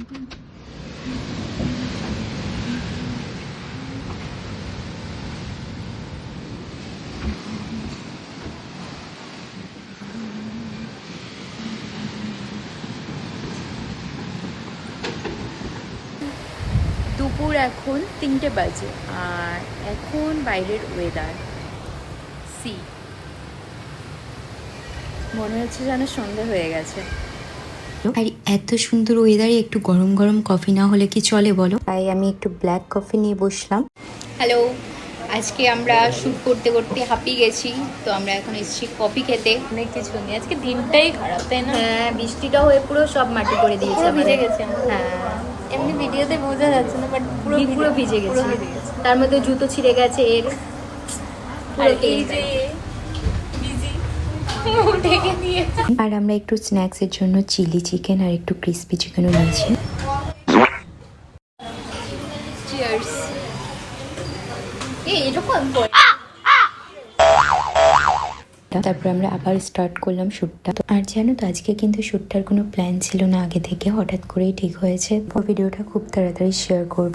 দুপুর এখন 3টে বাজে আর এখন বাইরের ওয়েদার সি, মনে হচ্ছে যেন সন্ধে হয়ে গেছে। আর এত সুন্দর ওয়েদারে একটু গরম গরম কফি না হলে কি চলে বলো? তাই আমি একটু ব্ল্যাক কফি নিয়ে বসলাম। হ্যালো, আজকে আমরা শ্যুট করতে করতে হাঁপিয়ে গেছি, তো আমরা এখন এসেছি কফি খেতে। অনেক কিছু নেই, আজকে দিনটাই খারাপ, তাই না? হ্যাঁ, বৃষ্টিটা হয়ে পুরো সব মাটি করে দিয়েছে, পুরো ভিজে গেছে। হ্যাঁ, এমনি ভিডিওতে বোঝা যাচ্ছে না, বাট পুরো পুরো ভিজে পুরো গেছে। ভিজে গেছে। তার মধ্যে জুতো ছিঁড়ে গেছে এর। আর এই যে বিজি ঢেকে দিয়ে। আর আমরা একটু স্ন্যাক্সের জন্য চিলি চিকেন আর একটু ক্রিস্পি চিকেনও নিয়েছি। চিয়ার্স। এরকম তারপর আমরা আবার স্টার্ট করলাম শ্যুটটা। আর জানো তো, আজকে কিন্তু শ্যুটটার কোনো প্ল্যান ছিল না আগে থেকে, হঠাৎ করেই ঠিক হয়েছে। ভিডিওটা খুব তাড়াতাড়ি শেয়ার করব।